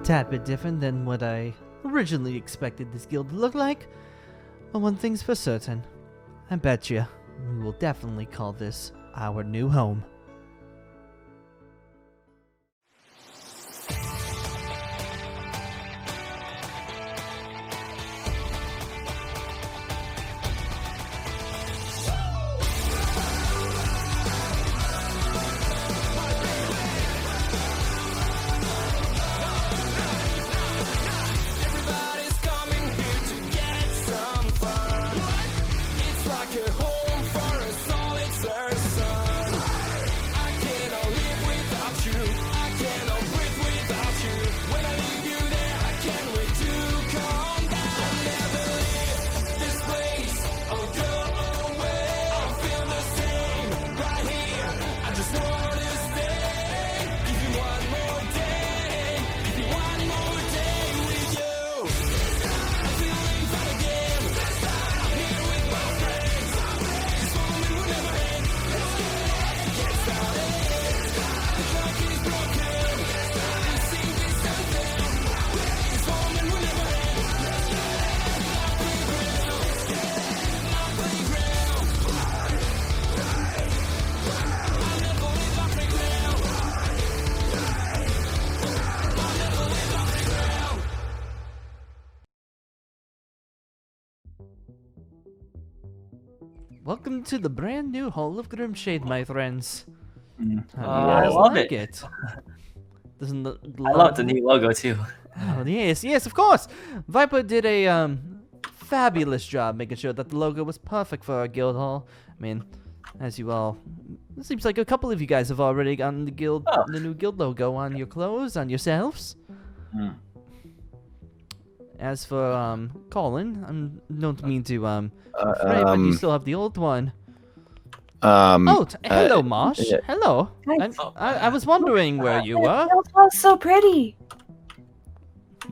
tad bit different than what I originally expected this guild to look like. But one thing's for certain. I bet you we will definitely call this our new home. Welcome to the brand new Hall of Grimshade, my friends. I love it. Doesn't I love the new logo too. Oh, yes, of course. Viper did a fabulous job making sure that the logo was perfect for our guild hall. I mean, as you all, it seems like a couple of you guys have already gotten the new guild logo on your clothes, on yourselves. As for Colin, I don't mean to afraid, but you still have the old one. Hello, Marsh. Yeah. Hello. I was wondering where you were. It smells so pretty.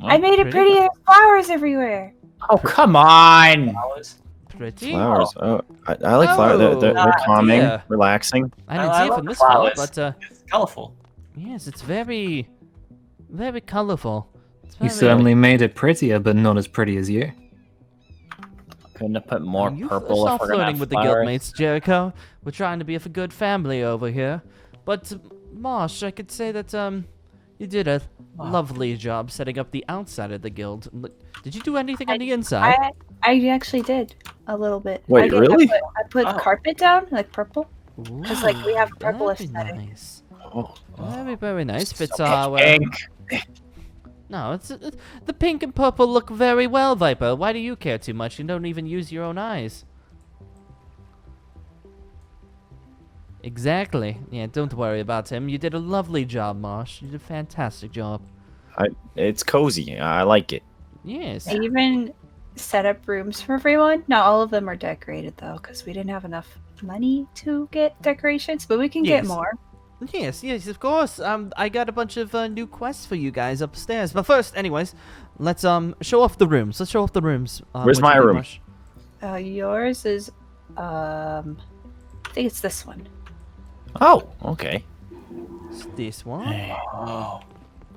Oh, I made it pretty. There's flowers everywhere. Oh, come on! Flowers. Pretty. Flowers. Oh, I like flowers. They're calming, dear. relaxing. I didn't I see it love from this flowers. far, but It's colorful. yes, it's very, very colorful. It's You very- certainly made it prettier, but not as pretty as you. Couldn't have put more You purple stop if we're gonna flirting have with the flowers. guildmates, Jericho. We're trying to be a good family over here. But Marsh, I could say that you did a lovely job setting up the outside of the guild. Did you do anything on the inside? I actually did a little bit. Wait, really? I put carpet down, like purple. Because like we have Ooh, purple very aesthetic. nice. Oh, Very, very nice. Fits so our pink. No, it's the pink and purple look very well, Viper. Why do you care too much? You don't even use your own eyes. Exactly. Yeah, don't worry about him. You did a lovely job, Marsh. You did a fantastic job. It's cozy. I like it. Yes. I even set up rooms for everyone. Not all of them are decorated though, because we didn't have enough money to get decorations, but we can get Yes. more. Yes, of course. I got a bunch of new quests for you guys upstairs. But first, anyways, let's show off the rooms. Let's show off the rooms. Where's what my you think, room? Marsh? Yours is I think it's this one. Oh, okay. It's this one. Oh.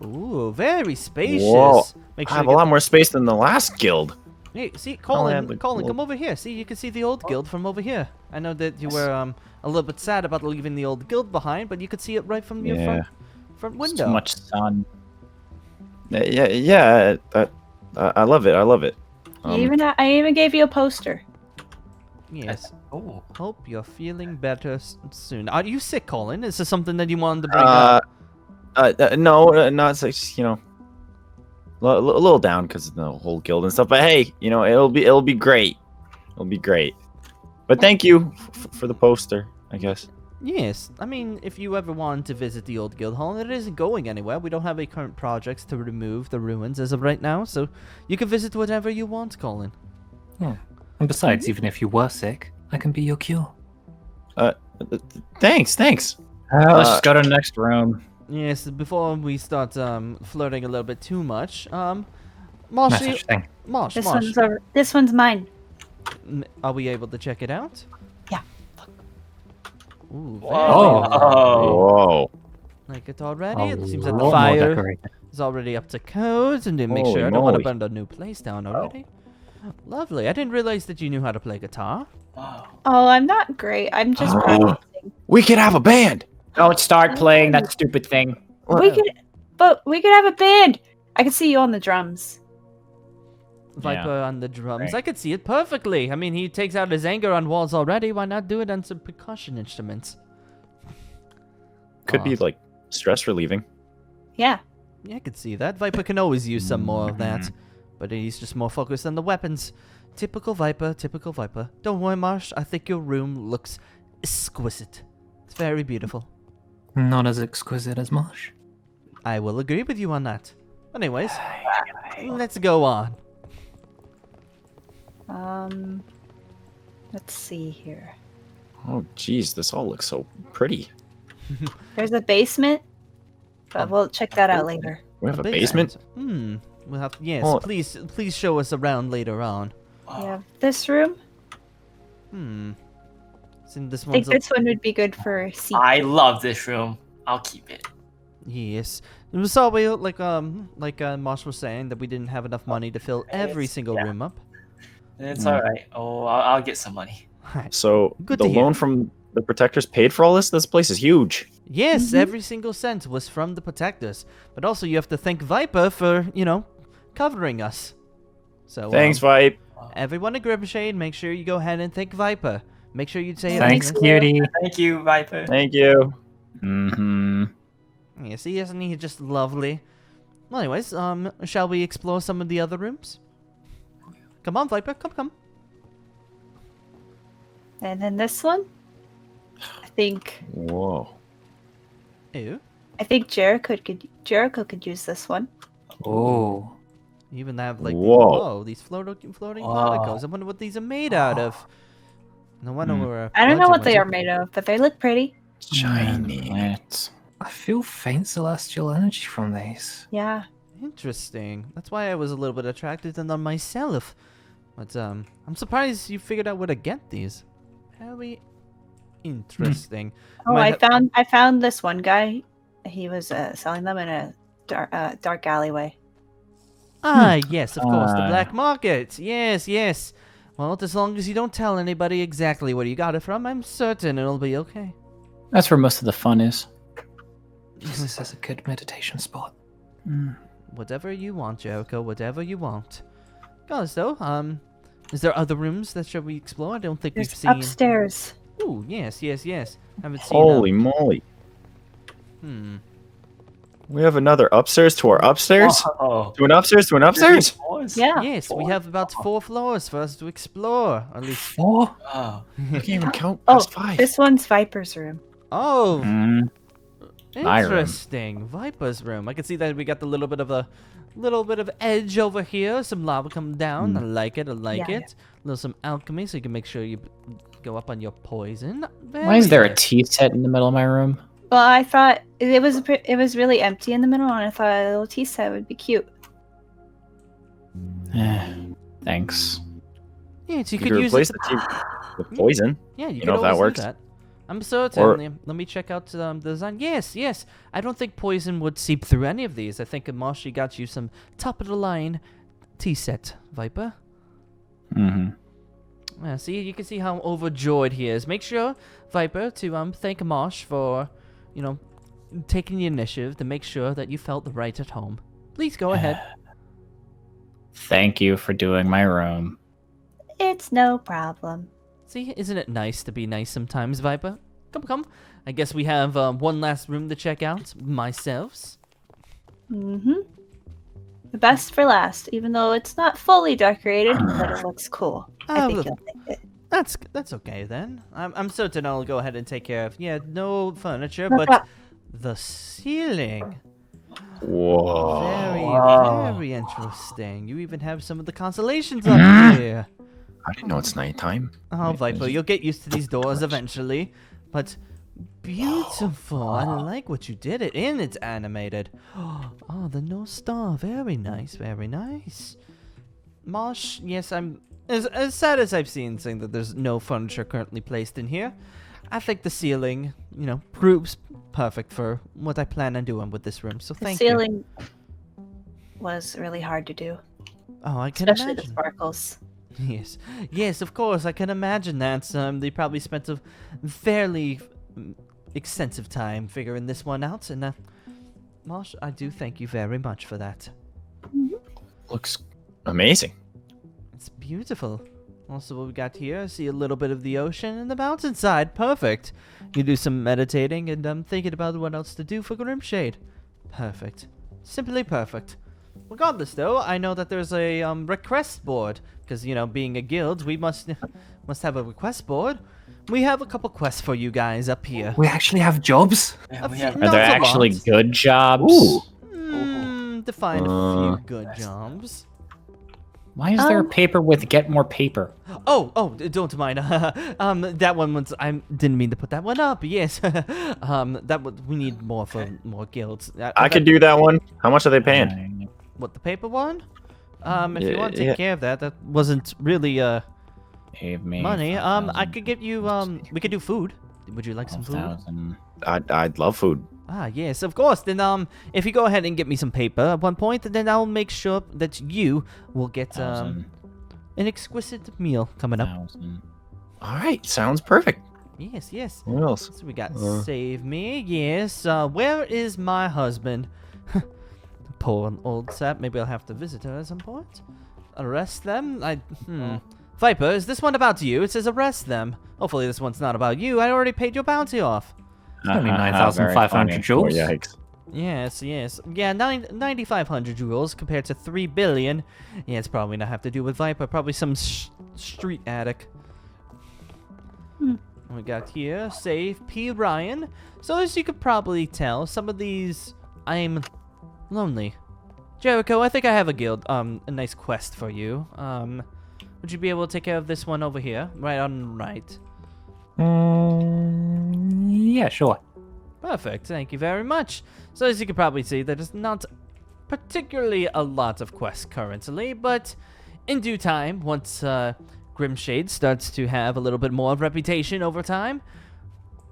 Ooh, very spacious. Whoa. Make I sure have you a get lot more space than the last guild. Hey, see, have Colin, the Colin, guild. come over here. See, you can see the old guild from over here. I know that you were a little bit sad about leaving the old guild behind, but you could see it right from your front It's window. too much sun. Yeah. I love it. I love it. I even gave you a poster. Yes. Oh. Hope you're feeling better soon. Are you sick, Colin? Is this something that you wanted to bring up? No, not just, a little down because of the whole guild and stuff. But hey, it'll be great. It'll be great. But thank you for the poster, I guess. Yes. I mean, if you ever want to visit the old guild hall, it isn't going anywhere. We don't have any current projects to remove the ruins as of right now, so you can visit whatever you want, Colin. Yeah. And besides, even if you were sick, I can be your cure. Thanks. Let's just go to the next room. Yes, before we start flirting a little bit too much, Marsh, Message thing. Marsh, This one's mine. Are we able to check it out? Yeah. Ooh, Whoa. Whoa. like it already. A It seems that the lot more fire. decorated. is already up to code and to make Holy sure I don't want to moly. burn the new place down already. Lovely. I didn't realize that you knew how to play guitar. Wow. Oh, I'm not great. I'm just practicing. We could have a band. Don't start playing that stupid thing. We could have a band. I could see you on the drums. Viper on the drums. Right. I could see it perfectly. I mean, he takes out his anger on walls already. Why not do it on some percussion instruments? Could be like stress relieving. Yeah. Yeah, I could see that. Viper can always use some more of that. But he's just more focused on the weapons. Typical Viper, typical Viper. Don't worry, Marsh. I think your room looks exquisite. It's very beautiful. Not as exquisite as Marsh. I will agree with you on that. Anyways, let's go on. Let's see here. Oh, geez, this all looks so pretty. There's a basement, but we'll check that out later. We have a big basement. sense. We'll have yes. Oh. Please show us around later on. We have this room. Since this I think one's this one would be good for seats. I love this room. I'll keep it. yes. We saw like Marsh was saying that we didn't have enough money to fill every single room up. It's alright. Oh, I'll get some money. Right. So Good the to hear. loan from the protectors paid for all this? This place is huge. Yes, every single cent was from the protectors, but also you have to thank Viper for covering us. So Thanks, Vipe. everyone at Grimshade, make sure you go ahead and thank Viper. Make sure you say it. Thanks, again. cutie. Thank you, Viper. Thank you. Mm-hmm. Yeah, see, isn't he just lovely? Well, anyways, shall we explore some of the other rooms? Come on, Viper, come. And then this one. I think Whoa. Ew. Jericho could use this one. Oh. You even have like Whoa. these floating Wow. particles. I wonder what these are made out of. No wonder we're. I don't know what they are budget-wise. made of, but they look pretty. Shiny. I feel faint celestial energy from these. Yeah. Interesting. That's why I was a little bit attracted to them myself. But I'm surprised you figured out where to get these. Very interesting. Oh, Might I found this one guy. He was selling them in a dark alleyway. Yes, of course, the black market. Yes. Well, as long as you don't tell anybody exactly where you got it from, I'm certain it'll be okay. That's where most of the fun is. This is a good meditation spot. Whatever you want, Jericho. Whatever you want. Guys, though, is there other rooms that shall we explore? I don't think There's we've seen. upstairs. Ooh, yes. Haven't seen. Holy moly. We have another upstairs to our upstairs? Oh. To an upstairs to an upstairs? Yeah. Yes, we have about 4 floors for us to explore. Or at least. 4? Oh. I can't even count Oh, past 5. this one's Viper's room. Oh, My room. interesting. Viper's room. I can see that we got the little bit of edge over here. Some lava coming down. I like it. Yeah. Little some alchemy, so you can make sure you go up on your poison. Why is there a Very tea set in the middle of my room? Well, I thought it was really empty in the middle, and I thought a little tea set would be cute. Thanks. Yeah, so you You could could use replace it. the tea with poison. Yeah, you know could if that always works. do that. I'm certain. Or- Let me check out the design. Yes. I don't think poison would seep through any of these. I think Marshy got you some top of the line tea set, Viper. Yeah, see, you can see how overjoyed he is. Make sure, Viper, to thank Marsh for, taking the initiative to make sure that you felt right at home. Please go ahead. Thank you for doing my room. It's no problem. See, isn't it nice to be nice sometimes, Viper? Come. I guess we have one last room to check out. Myself. The best for last, even though it's not fully decorated, but it looks cool. I think you'll like it. That's okay then. I'm certain I'll go ahead and take care of. Yeah, no furniture, but the ceiling. Whoa. Very interesting. You even have some of the constellations up here. I didn't know it's nighttime. Oh, Viper, you'll get used to these doors eventually. But beautiful. I like what you did. It's animated. Oh, the North Star. Very nice. Marsh, yes, I'm as sad as I've seen saying that there's no furniture currently placed in here. I think the ceiling, proves perfect for what I plan on doing with this room. So The thank you. ceiling was really hard to do, Oh, I can especially the imagine. sparkles. Yes, of course, I can imagine that. They probably spent a fairly extensive time figuring this one out, and Marsh, I do thank you very much for that. Looks amazing. It's beautiful. Also, what we got here, I see a little bit of the ocean and the mountainside. Perfect. You do some meditating, and I'm thinking about what else to do for Grimshade. Perfect. Simply perfect. Regardless, though, I know that there's a request board, because, you know, being a guild, we must have a request board. We have a couple quests for you guys up here. We actually have jobs? Yeah, A we few- have- Are not there a actually lot. good jobs? Define a few good jobs. Why is there a paper with get more paper? Don't mind. That one was. I didn't mean to put that one up. Yes. We need more for more guilds. I could do that one. How much are they paying? What, the paper one? If you want to take Yeah. care of that, that wasn't really Gave me money. I 5,000, could get you we could do food. Would you like some food? 12,000. I'd love food. Ah, yes, of course. Then if you go ahead and get me some paper at one point, then I'll make sure that you will get 1,000, an exquisite meal coming up. 1,000. All right, sounds perfect. Yes, yes. What else? So we got save me. Yes. Where is my husband? Poor old sap. Maybe I'll have to visit her at some point. Arrest them? Viper, is this one about you? It says arrest them. Hopefully this one's not about you. I already paid your bounty off. Only Very 9,500 funny. jewels. Oh, yikes. Yes, yes. Yeah, 9,500 jewels compared to 3 billion. Yeah, it's probably not have to do with Viper. Probably some street addict. We got here, save P. Ryan. So as you could probably tell, some of these, I'm lonely. Jericho, I think I have a guild, a nice quest for you. Would you be able to take care of this one over here? Right on right. Yeah, sure. Perfect, thank you very much. So as you can probably see, there is not particularly a lot of quests currently, but in due time, once Grimshade starts to have a little bit more of reputation over time,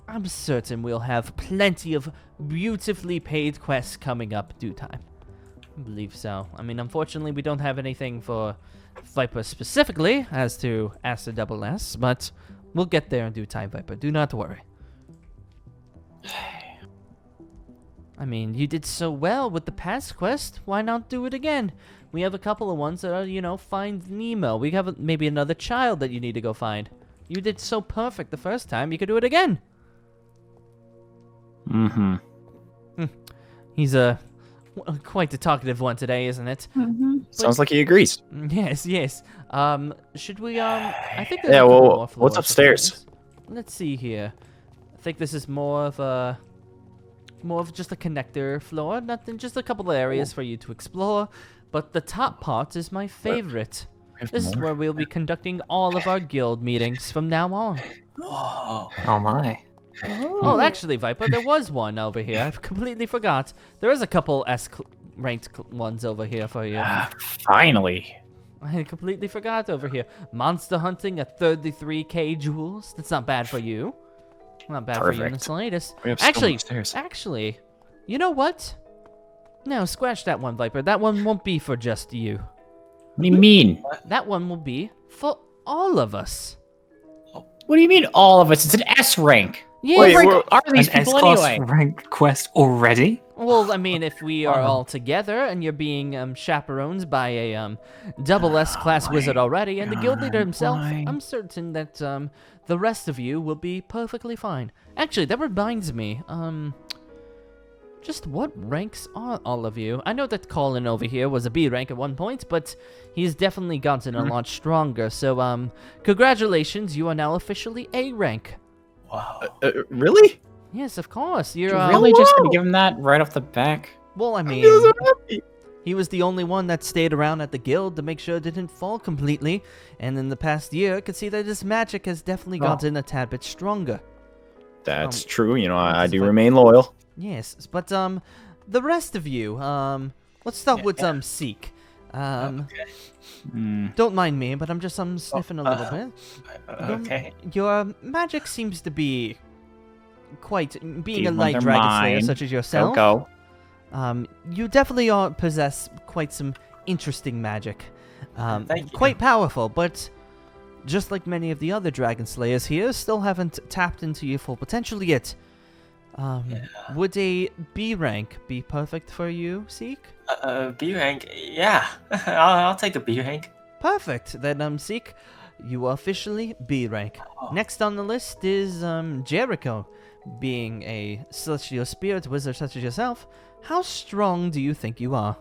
I'm certain we'll have plenty of beautifully paid quests coming up due time. I believe so. I mean, unfortunately, we don't have anything for Viper specifically as to Aster Double S, but we'll get there in due time, Viper. Do not worry. I mean, you did so well with the past quest. Why not do it again? We have a couple of ones that are, you know, find Nemo. We have maybe another child that you need to go find. You did so perfect the first time, you could do it again. He's quite a talkative one today, isn't it? Sounds like he agrees. Yes, yes. Should we, I think there's Yeah, a couple well, more what's floors upstairs? for things. Let's see here. I think this is more of just a connector floor. Nothing, just a couple of areas for you to explore. But the top part is my favorite. This is where we'll be conducting all of our guild meetings from now on. Oh, Oh my. Oh, actually, Viper, there was one over here. I completely forgot. There is a couple S-ranked ones over here for you. Finally. I completely forgot over here. Monster hunting at 33k jewels. That's not bad for you. Not bad for you in the Perfect. slightest. We have so many stairs. Actually, you know what? No, scratch that one, Viper. That one won't be for just you. What do you mean? That one will be for all of us. What do you mean all of us? It's an S rank. Yeah. Wait, What we're- rank are these An people S-class anyway? rank quest already? Well, I mean, if we are all together and you're being chaperoned by a double S-class wizard already, and the guild leader himself, I'm certain that the rest of you will be perfectly fine. Actually, that reminds me, just what ranks are all of you? I know that Colin over here was a B rank at one point, but he's definitely gotten a lot stronger. So, congratulations, you are now officially A rank. wow. Really? Yes, of course. You're You're really just gonna give him that right off the back? well. I I'm mean, so happy. he was the only one that stayed around at the guild to make sure it didn't fall completely. And in the past year, I could see that his magic has definitely gotten a tad bit stronger. That's true. You know, I that's do fine. remain loyal. Yes, but the rest of you, let's start with Seek. Don't mind me, but I'm just sniffing a little bit. Okay. Your magic seems to be quite being you a want light their dragon slayer mine? such as yourself. Go. You definitely possess quite some interesting magic. Thank you. Quite powerful, but just like many of the other Dragon Slayers here, still haven't tapped into your full potential yet. Would a B rank be perfect for you, Seek? B rank, yeah. I'll take the B rank. Perfect. Then, Seek, you are officially B rank. Oh. Next on the list is Jericho. Being a celestial spirit wizard such as yourself, how strong do you think you are?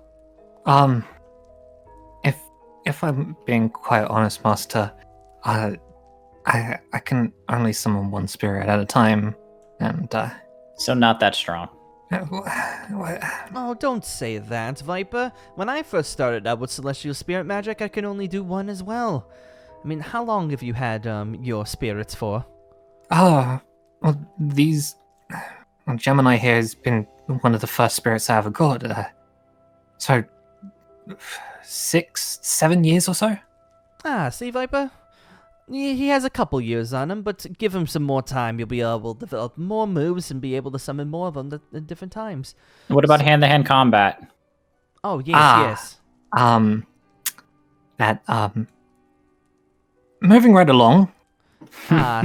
If I'm being quite honest, Master, I can only summon one spirit at a time, and So not that strong. Oh, don't say that, Viper. When I first started out with celestial spirit magic, I could only do one as well. I mean, how long have you had your spirits for? Gemini here has been one of the first spirits I ever got. So 6, 7 years or so. Ah, see, Viper? He has a couple years on him, but give him some more time, you'll be able to develop more moves and be able to summon more of them at different times. What about hand-to-hand combat? Oh, yes, yes. Moving right along.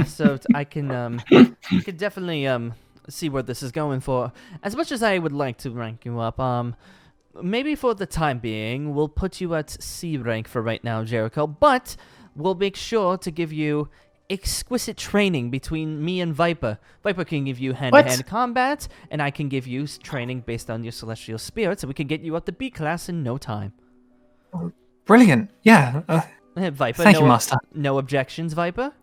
So I can definitely see where this is going for. As much as I would like to rank you up, maybe for the time being, we'll put you at C rank for right now, Jericho, but we'll make sure to give you exquisite training between me and Viper. Viper can give you hand-to-hand combat, and I can give you training based on your celestial spirits, and we can get you up to B class in no time. Brilliant. Yeah. Viper, Thank you, Master. No objections, Viper?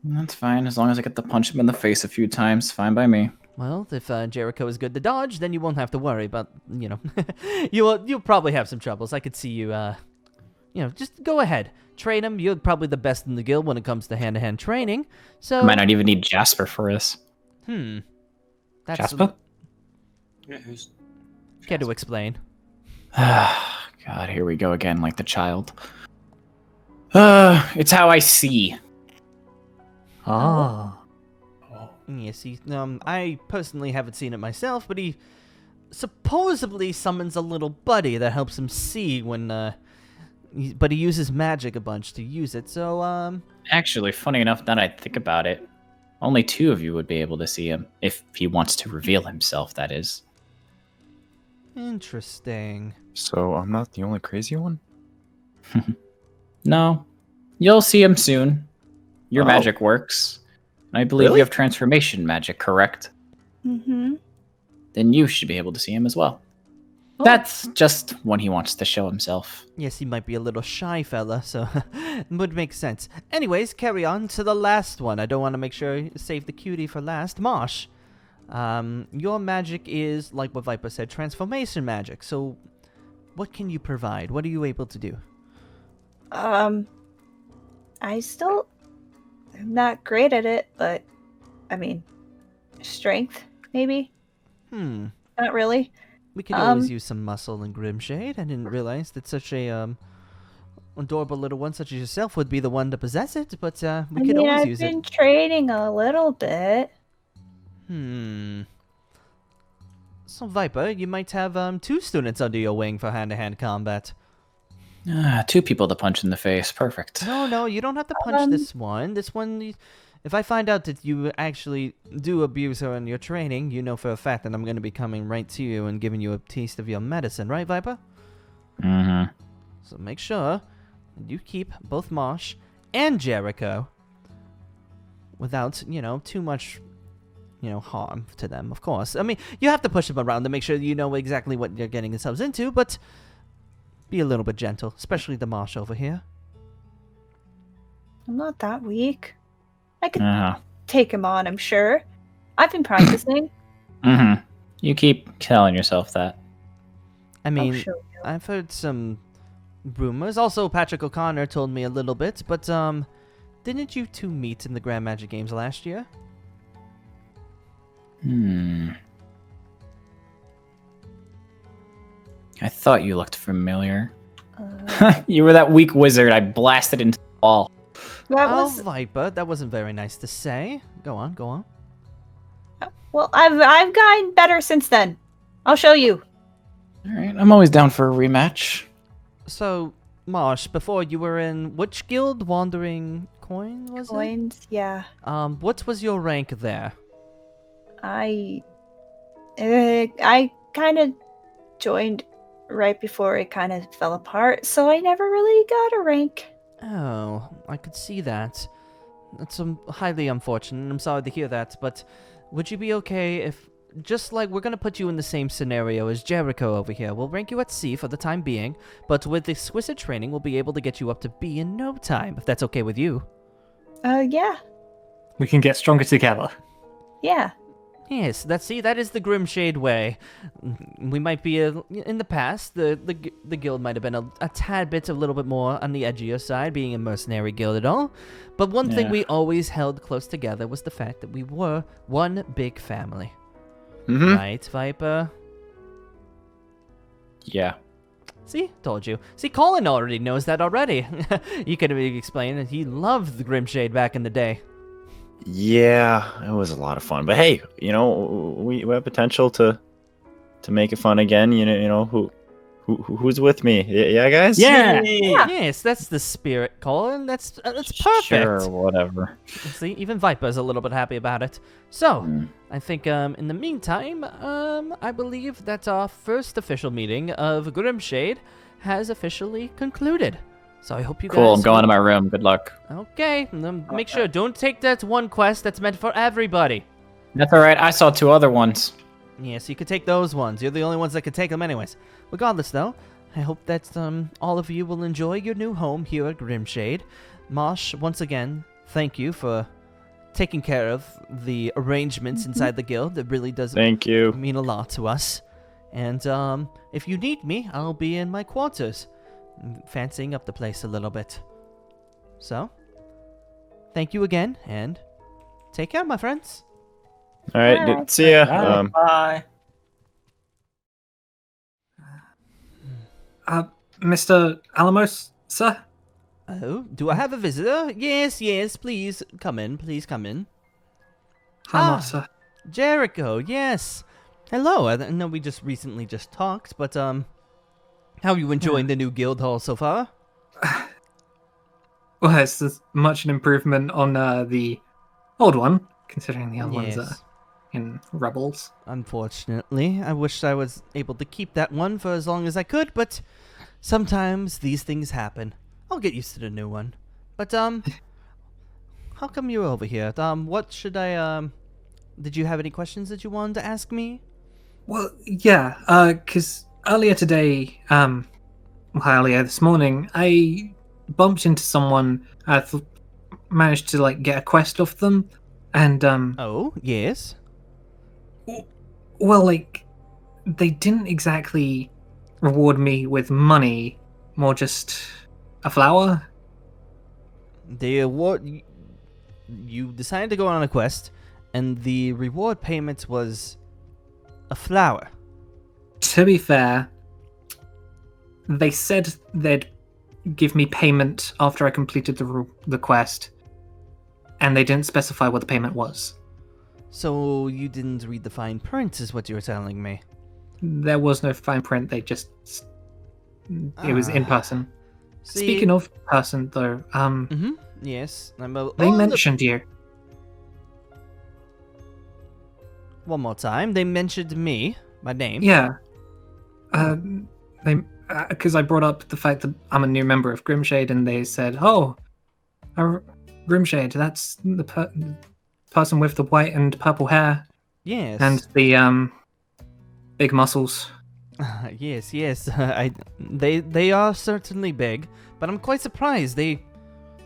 That's fine, as long as I get to punch him in the face a few times. Fine by me. Well, if Jericho is good to dodge, then you won't have to worry about, you'll probably have some troubles. I could see you, just go ahead. Train him. You're probably the best in the guild when it comes to hand-to-hand training. So Might not even need Jasper for this. That's Jasper? Yeah, who's Care to explain? God, here we go again, like the child. It's how I see. Ah. Oh. Yes, I personally haven't seen it myself, but he supposedly summons a little buddy that helps him see when, but he uses magic a bunch to use it, so, Actually, funny enough, now that I think about it, only 2 of you would be able to see him, if he wants to reveal himself, that is. Interesting. So I'm not the only crazy one? No. You'll see him soon. Your Oh. magic works. I believe Really? you have transformation magic, correct? Mm-hmm. Then you should be able to see him as well. Oh. That's just when he wants to show himself. Yes, he might be a little shy fella, so would make sense. Anyways, carry on to the last one. I don't want to save the cutie for last. Marsh, your magic is, like what Viper said, transformation magic. So what can you provide? What are you able to do? I still am not great at it, but I mean, strength, maybe? Not really. We could always use some muscle in Grimshade. I didn't realize that such a adorable little one such as yourself would be the one to possess it, but we could always use I've been training a little bit. it. So Viper, you might have 2 students under your wing for hand-to-hand combat. 2 people to punch in the face. Perfect. No, you don't have to punch this one. This one, if I find out that you actually do abuse her in your training, you know for a fact that I'm going to be coming right to you and giving you a taste of your medicine, right, Viper? Mm-hmm. So make sure you keep both Marsh and Jericho without, too much, harm to them, of course. I mean, you have to push them around to make sure you know exactly what you're getting yourselves into, but be a little bit gentle, especially the Marsh over here. I'm not that weak. I could Uh-huh. take him on, I'm sure. I've been practicing. Mm-hmm. You keep telling yourself that. I mean, I'll show you. I've heard some rumors. Also, Patrick O'Connor told me a little bit, but didn't you 2 meet in the Grand Magic Games last year? I thought you looked familiar. You were that weak wizard I blasted into the wall. That Oh, was Viper, that wasn't very nice to say. Go on. well. I've gotten better since then. I'll show you. All right, I'm always down for a rematch. So, Marsh, before you were in which guild? Wandering Coin, was Coins, yeah. it? What was your rank there? I kind of joined right before it kind of fell apart, so I never really got a rank. Oh, I could see that. That's highly unfortunate. I'm sorry to hear that, but would you be okay if, just like we're gonna put you in the same scenario as Jericho over here, we'll rank you at C for the time being, but with exquisite training, we'll be able to get you up to B in no time, if that's okay with you. Yeah. We can get stronger together. Yeah. Yes, that is the Grimshade way. We might be in the past, the guild might have been a tad bit, a little bit more on the edgier side, being a mercenary guild at all. But one thing we always held close together was the fact that we were one big family. Mm-hmm. Right, Viper? Yeah. See? Told you. See, Colin already knows that already. You could have explained that he loved the Grimshade back in the day. Yeah, it was a lot of fun. But hey, you know, we have potential to make it fun again. You know who's with me? Yeah, guys. Yeah. Yes, that's the spirit, Colin. That's perfect. Sure, whatever. See, even Viper's a little bit happy about it. So, I think in the meantime, I believe that our first official meeting of Grimshade has officially concluded. So I hope you guys... Cool, I'm going to my room. Good luck. Okay, make sure, don't take that one quest that's meant for everybody. That's all right. I saw 2 other ones. Yes, you could take those ones. You're the only ones that can take them anyways. Regardless, though, I hope that all of you will enjoy your new home here at Grimshade. Marsh, once again, thank you for taking care of the arrangements inside the guild. It really does Thank you. mean a lot to us. And if you need me, I'll be in my quarters, fancying up the place a little bit. So, thank you again, and take care, my friends. All right, Bye. see ya. Bye. Mr. Allumos, sir? Oh, do I have a visitor? Yes, please come in, Hi, sir. Jericho, yes. Hello, I know we just recently talked, but how are you enjoying the new guild hall so far? Well, it's much an improvement on the old one, considering the other ones are Yes. in Rebels. Unfortunately, I wish I was able to keep that one for as long as I could, but sometimes these things happen. I'll get used to the new one. But, how come you're over here? What should I, did you have any questions that you wanted to ask me? Well, yeah, because earlier today, earlier this morning, I bumped into someone, managed to, get a quest off them, and, Oh, yes. well, they didn't exactly reward me with money, more just a flower. The award... You decided to go on a quest, and the reward payment was a flower. To be fair, they said they'd give me payment after I completed the quest, and they didn't specify what the payment was. So you didn't read the fine print, is what you were telling me. There was no fine print, they just... It was in person. See, Speaking of person, though, yes, they mentioned you. One more time, they mentioned me, my name. Yeah. Because I brought up the fact that I'm a new member of Grimshade, and they said, "Oh, Grimshade, that's the person with the white and purple hair Yes. and the big muscles." Yes. They are certainly big, but I'm quite surprised they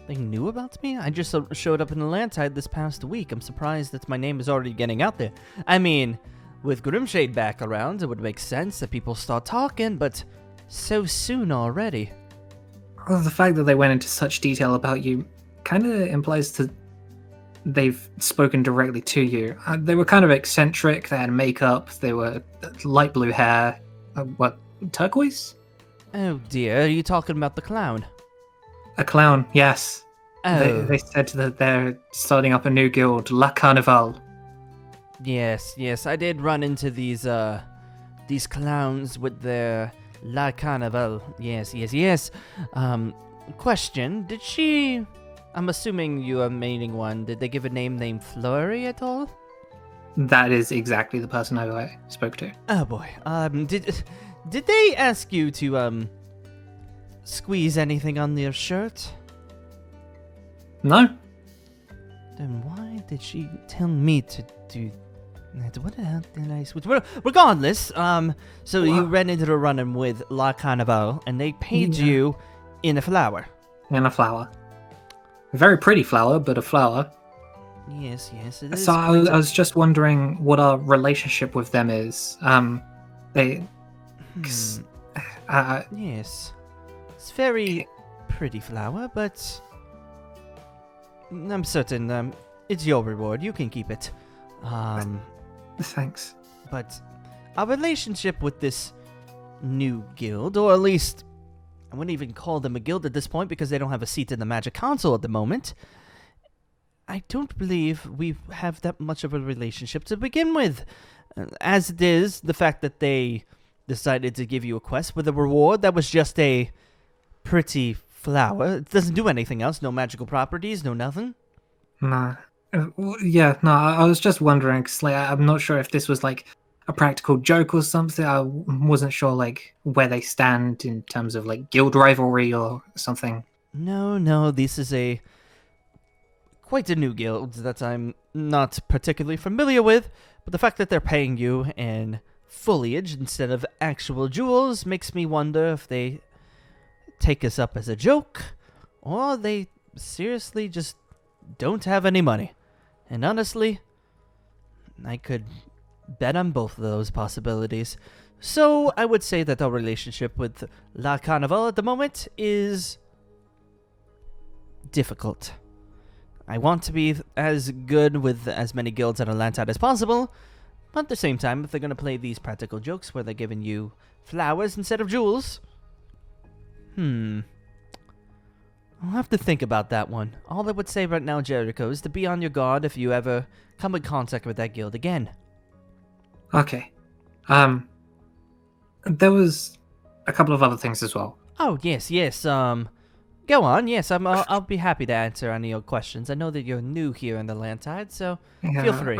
knew about me. I just showed up in Atlantide this past week. I'm surprised that my name is already getting out there. I mean, with Grimshade back around, it would make sense that people start talking, but so soon already. Well, the fact that they went into such detail about you kind of implies that they've spoken directly to you. They were kind of eccentric. They had makeup. They were light blue hair. What, turquoise? Oh dear, are you talking about the clown? A clown, yes. Oh. They said that they're starting up a new guild, La Carnival. Yes, I did run into these these clowns with their La Carnival. Yes, yes, yes. Question, did she... I'm assuming you are meaning one. Did they give a name named Flurry at all? That is exactly the person I spoke to. Oh boy. Did they ask you to squeeze anything on their shirt? No? Then why did she tell me to do that? What the hell did I switch? Regardless, so you ran into a run-in with La Carnival, and they paid you in a flower. In a flower. A very pretty flower, but a flower. Yes, yes, it is. So I was just wondering what our relationship with them is. Yes. It's very pretty flower, but I'm certain it's your reward. You can keep it. Thanks. But our relationship with this new guild, or at least I wouldn't even call them a guild at this point because they don't have a seat in the Magic Council at the moment. I don't believe we have that much of a relationship to begin with. As it is, the fact that they decided to give you a quest with a reward that was just a pretty flower. It doesn't do anything else. No magical properties, no nothing. Nah. I was just wondering, 'cause, like, I'm not sure if this was like a practical joke or something. I wasn't sure like where they stand in terms of like guild rivalry or something. No, this is quite a new guild that I'm not particularly familiar with, but the fact that they're paying you in foliage instead of actual jewels makes me wonder if they take us up as a joke, or they seriously just don't have any money. And honestly, I could bet on both of those possibilities. So I would say that our relationship with La Carnival at the moment is difficult. I want to be as good with as many guilds at Atlanta as possible, but at the same time, if they're going to play these practical jokes where they're giving you flowers instead of jewels, I'll have to think about that one. All I would say right now, Jericho, is to be on your guard if you ever come in contact with that guild again. Okay. There was a couple of other things as well. Oh, yes. Go on. Yes, I'll be happy to answer any of your questions. I know that you're new here in the Landtide, so feel free.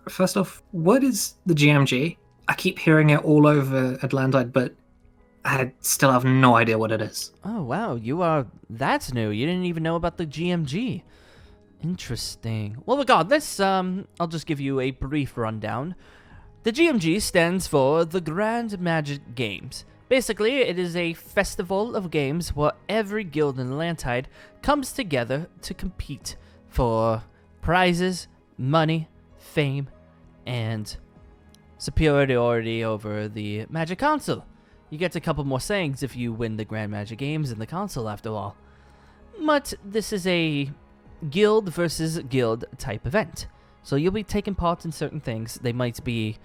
First off, what is the GMG? I keep hearing it all over Atlantide, but I still have no idea what it is. Oh, wow. That's new. You didn't even know about the GMG. Interesting. Well, regardless, I'll just give you a brief rundown. The GMG stands for the Grand Magic Games. Basically, it is a festival of games where every guild in Atlantide comes together to compete for prizes, money, fame, and superiority over the Magic Council. You get a couple more sayings if you win the Grand Magic Games in the Council, after all. But this is a guild versus guild type event. So you'll be taking part in certain things. They might be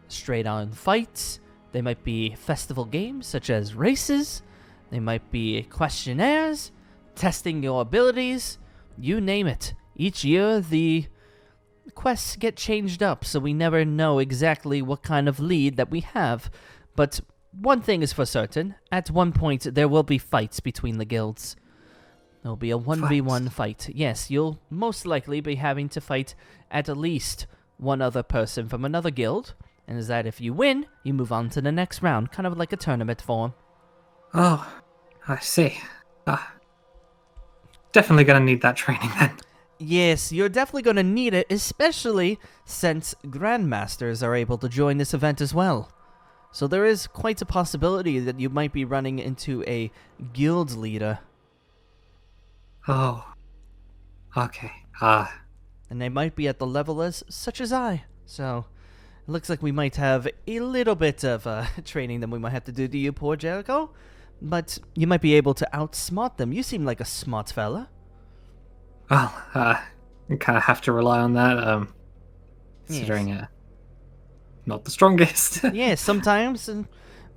straight-on fights. They might be festival games, such as races. They might be questionnaires, testing your abilities. You name it. Each year, the quests get changed up, so we never know exactly what kind of lead that we have. But one thing is for certain. At one point, there will be fights between the guilds. There'll be a 1v1 fight. Yes, you'll most likely be having to fight at least one other person from another guild. And is that if you win, you move on to the next round, kind of like a tournament form. Oh, I see. Definitely gonna need that training then. Yes, you're definitely gonna need it, especially since Grandmasters are able to join this event as well. So there is quite a possibility that you might be running into a guild leader. Oh. Okay. And they might be at the level as such as I. So it looks like we might have a little bit of training that we might have to do to you, poor Jericho. But you might be able to outsmart them. You seem like a smart fella. Well, you kind of have to rely on that, considering not the strongest. Yes, sometimes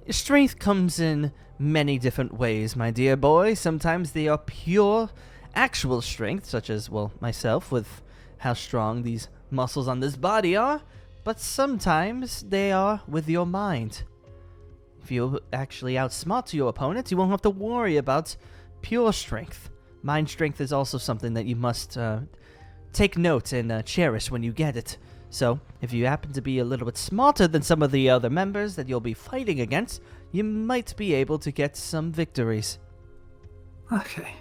strength comes in many different ways, my dear boy. Sometimes they are pure, actual strength, such as, well, myself, with how strong these muscles on this body are. But sometimes they are with your mind. if you actually outsmart your opponents, you won't have to worry about pure strength. Mind strength is also something that you must take note and cherish when you get it. So, if you happen to be a little bit smarter than some of the other members that you'll be fighting against, you might be able to get some victories. Okay.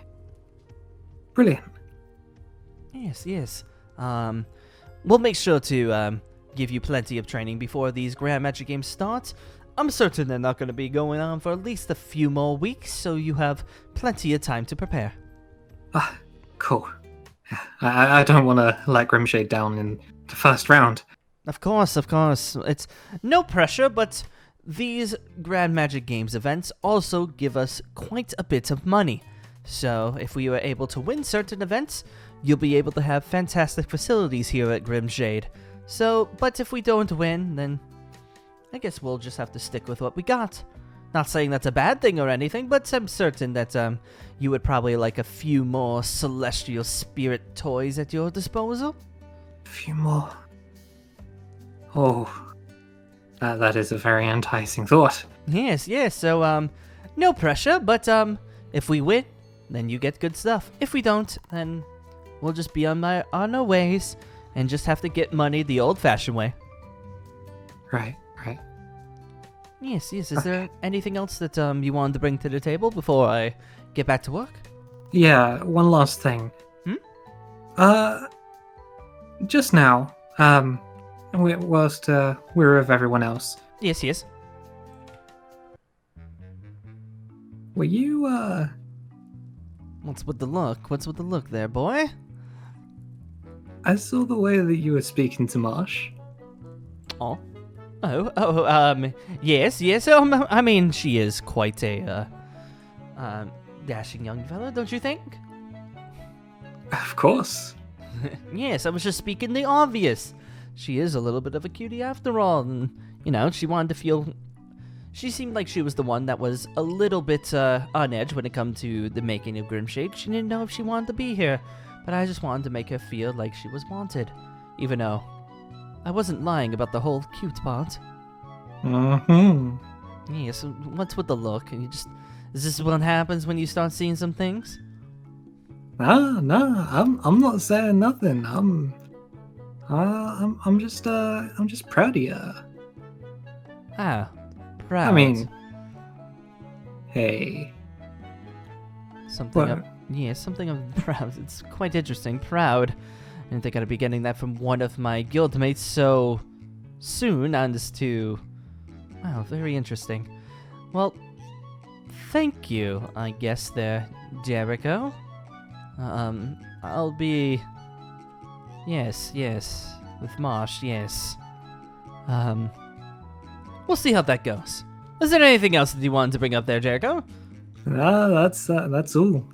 Brilliant. Yes. We'll make sure to give you plenty of training before these Grand Magic Games start. I'm certain they're not going to be going on for at least a few more weeks, so you have plenty of time to prepare. Ah, cool. I don't want to let Grimshade down in the first round. Of course. It's no pressure, but these Grand Magic Games events also give us quite a bit of money. So, if we were able to win certain events, you'll be able to have fantastic facilities here at Grimshade. So, but if we don't win, then I guess we'll just have to stick with what we got. Not saying that's a bad thing or anything, but I'm certain that you would probably like a few more celestial spirit toys at your disposal. A few more. Oh, that is a very enticing thought. Yes. So, no pressure, but if we win, then you get good stuff. If we don't, then we'll just be on our ways and just have to get money the old-fashioned way. Right. Yes. Is there anything else that you wanted to bring to the table before I get back to work? Yeah, one last thing. Just now, whilst we're with everyone else, Yes. were you, What's with the look there, boy? I saw the way that you were speaking to Marsh. Yes. I mean, she is quite a dashing young fella, don't you think? Of course. Yes, I was just speaking the obvious. She is a little bit of a cutie after all, and, she wanted to feel... She seemed like she was the one that was a little bit on edge when it come to the making of Grimshade. She didn't know if she wanted to be here, but I just wanted to make her feel like she was wanted, even though I wasn't lying about the whole cute part. Mm-hmm. Yeah, so what's with the look? Is this what happens when you start seeing some things? No, I'm not saying nothing. I'm just proud of you. Ah, proud. I mean, hey. Something what? something of proud. It's quite interesting. Proud. I didn't think I'd be getting that from one of my guildmates so soon, and as to... Wow, very interesting. Well, thank you, I guess there, Jericho. I'll be... Yes, with Marsh, yes. We'll see how that goes. Is there anything else that you wanted to bring up there, Jericho? That's all.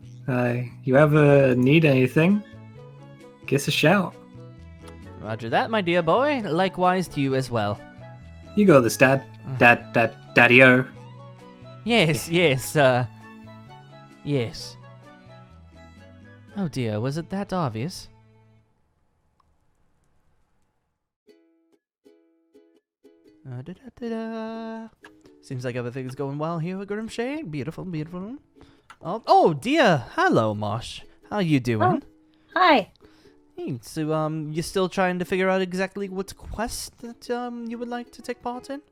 You ever need anything, give us a shout. Roger that, my dear boy. Likewise to you as well. You got this, Dad. Daddy-o. Yes. Yes. Oh dear, was it that obvious? Seems like everything's going well here at Grimshade. Beautiful. Oh dear, hello Marsh. How you doing? Oh, hi. Hey, so you still trying to figure out exactly what quest that you would like to take part in?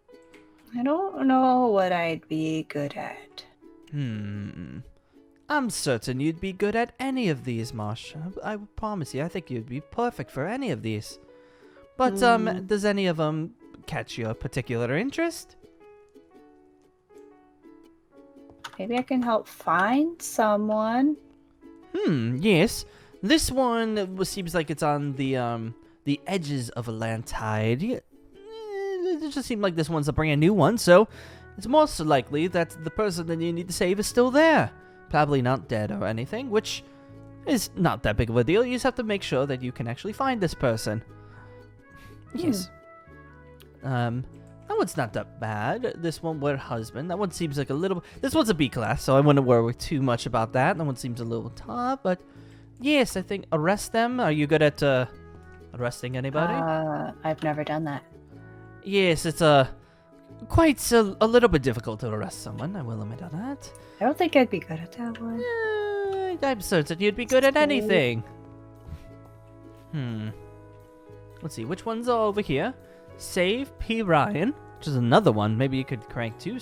I don't know what I'd be good at. I'm certain you'd be good at any of these, Marsh. I promise you, I think you'd be perfect for any of these. But does any of them catch your particular interest? Maybe I can help find someone. Yes. This one seems like it's on the edges of a land tide. It just seemed like this one's a brand new one, so it's most likely that the person that you need to save is still there. Probably not dead or anything, which is not that big of a deal. You just have to make sure that you can actually find this person. Yes. That one's not that bad. This one, with husband. That one seems like a little... This one's a B class, so I wouldn't worry too much about that. That one seems a little tough, but... Yes, I think arrest them. Are you good at arresting anybody? I've never done that. Yes, it's a quite a little bit difficult to arrest someone, I will admit on that. I don't think I'd be good at that one. I'm certain you'd be good at anything. Let's see, which ones are over here? Save P. Ryan, which is another one. Maybe you could crank two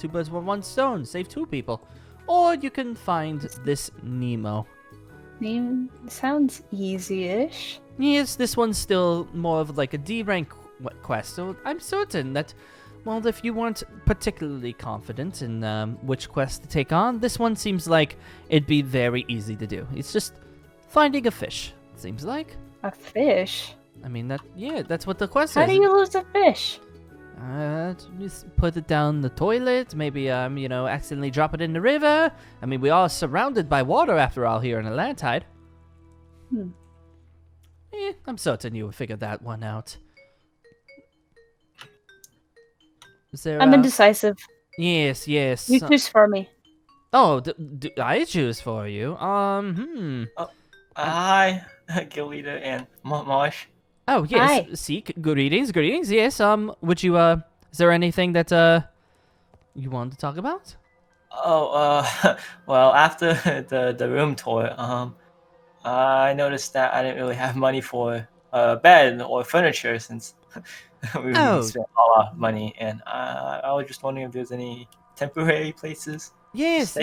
birds with one stone. Save 2 people. Or you can find this Nemo. Name sounds easy-ish. Yes, this one's still more of like a D rank quest, so I'm certain that, well, if you weren't particularly confident in which quest to take on, this one seems like it'd be very easy to do. It's just finding a fish, it seems like. A fish? I mean, that's what the quest How is. do you lose a fish? Just put it down the toilet, maybe, accidentally drop it in the river. I mean, we are surrounded by water after all here in Atlantide. I'm certain you would figure that one out. Is there, I'm indecisive. Yes. You choose for me. Oh, do I choose for you? Hi, Guild Leader and Marsh. Oh, yes. Hi. Seek, greetings. Yes, would you, is there anything that, you wanted to talk about? Oh, well, after the room tour, I noticed that I didn't really have money for a bed or furniture since we spent all our money, and I was just wondering if there's any temporary places. Yes.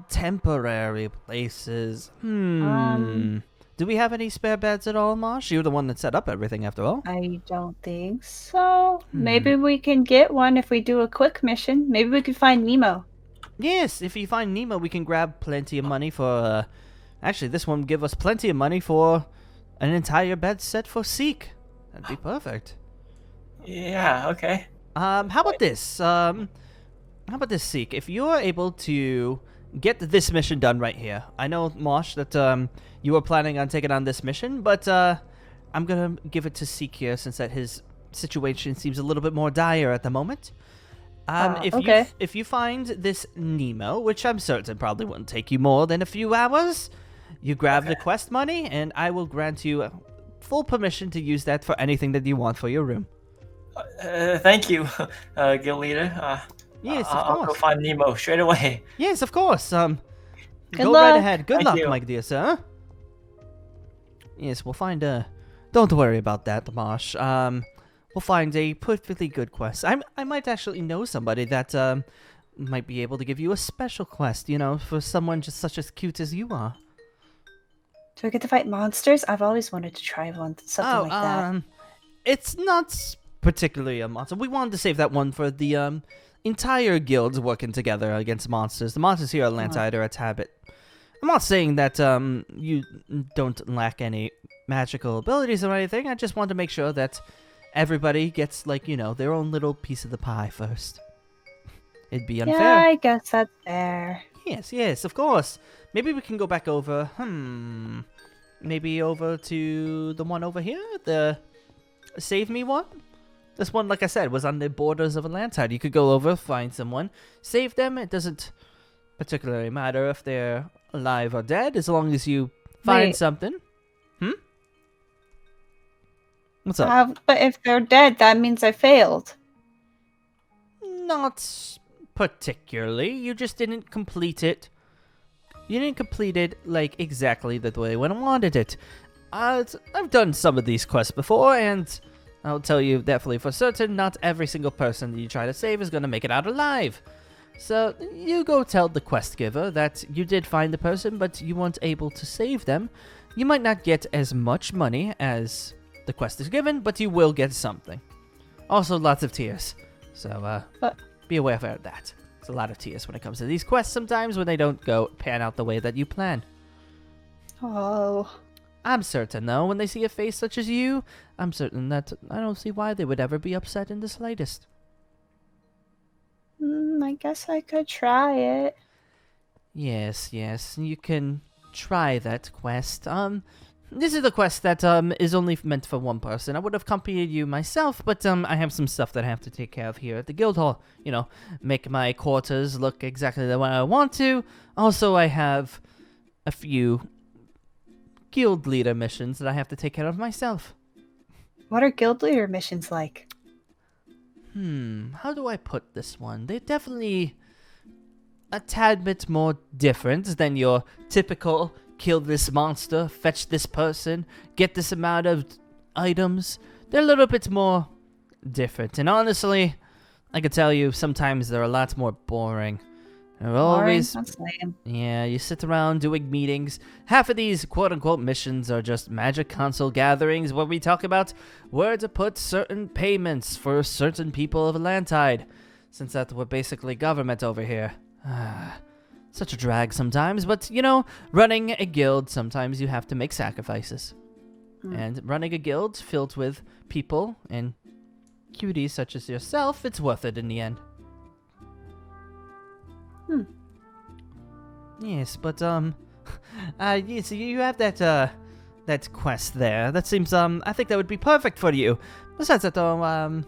Temporary places. Do we have any spare beds at all, Marsh? You're the one that set up everything, after all. I don't think so. Maybe we can get one if we do a quick mission. Maybe we could find Nemo. Yes, if you find Nemo, we can grab plenty of money for, actually, this one will give us plenty of money for an entire bed set for Seek. That'd be perfect. Yeah, okay. How about this? Seek? If you're able to get this mission done right here. I know, Marsh, that you were planning on taking on this mission, but I'm gonna give it to Seek here since that his situation seems a little bit more dire at the moment. If you find this Nemo, which I'm certain probably wouldn't take you more than a few hours, you grab the quest money, and I will grant you full permission to use that for anything that you want for your room. Thank you, Guild Leader. Yes, of I'll course. go find Nemo straight away. Yes, of course. Go luck. right ahead. Good Thank luck, you. my dear sir. Yes, we'll find Don't worry about that, Marsh. We'll find a perfectly good quest. I might actually know somebody that might be able to give you a special quest. For someone just such as cute as you are. Do I get to fight monsters? I've always wanted to try something like that. It's not particularly a monster. We wanted to save that one for the entire guild working together against monsters. The monsters here at Atlantide are a tad bit. I'm not saying that you don't lack any magical abilities or anything. I just want to make sure that everybody gets, their own little piece of the pie first. It'd be unfair. Yeah, I guess that's fair. Yes, of course. Maybe we can go back over, maybe over to the one over here, the Save Me one? This one, like I said, was on the borders of Atlantide. You could go over, find someone, save them. It doesn't particularly matter if they're alive or dead, as long as you find something. What's up? But if they're dead, that means I failed. Not particularly. You just didn't complete it. You didn't complete it, exactly the way when I wanted it. I've done some of these quests before, and I'll tell you definitely for certain, not every single person that you try to save is going to make it out alive. So, you go tell the quest giver that you did find the person, but you weren't able to save them. You might not get as much money as the quest is given, but you will get something. Also, lots of tears. So, be aware of that. It's a lot of tears when it comes to these quests sometimes when they don't pan out the way that you plan. Oh. I'm certain, though, when they see a face such as you, I'm certain that I don't see why they would ever be upset in the slightest. I guess I could try it. Yes, you can try that quest. This is the quest that is only meant for one person. I would have accompanied you myself, but I have some stuff that I have to take care of here at the guild hall. Make my quarters look exactly the way I want to. Also, I have a few guild leader missions that I have to take care of myself. What are guild leader missions like? How do I put this one? They're definitely a tad bit more different than your typical kill this monster, fetch this person, get this amount of items. They're a little bit more different. And honestly, I can tell you sometimes they're a lot more boring. They're always... That's lame. Yeah, you sit around doing meetings. Half of these quote-unquote missions are just magic console gatherings where we talk about where to put certain payments for certain people of Atlantide, since that we're basically government over here. Such a drag sometimes, but, you know, running a guild, sometimes you have to make sacrifices. And running a guild filled with people and cuties such as yourself, it's worth it in the end. Yes, but yes, you have that that quest there. That seems I think that would be perfect for you. Besides that, though,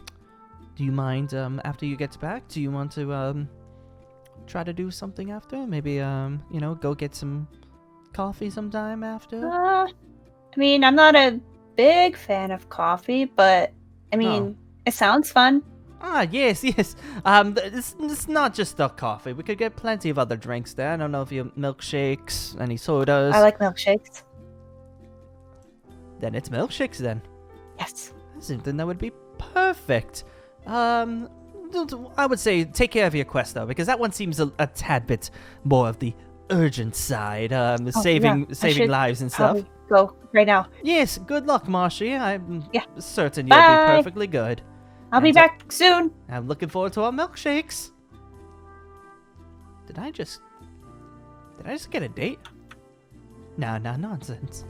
do you mind after you get back? Do you want to try to do something after? Maybe you know, go get some coffee sometime after. I mean, I'm not a big fan of coffee, but I mean, it sounds fun. Yes. It's not just the coffee. We could get plenty of other drinks there. I don't know if you have milkshakes, any sodas. I like milkshakes. Then it's milkshakes then. Yes. Something that would be perfect. I would say take care of your quest though, because that one seems a tad bit more of the urgent side. Saving lives and stuff. Go right now. Yes. Good luck, Marshy. I'm certain Bye. you'll be perfectly good. I'll be back soon. I'm looking forward to our milkshakes. Did I just get a date? Nah, nonsense.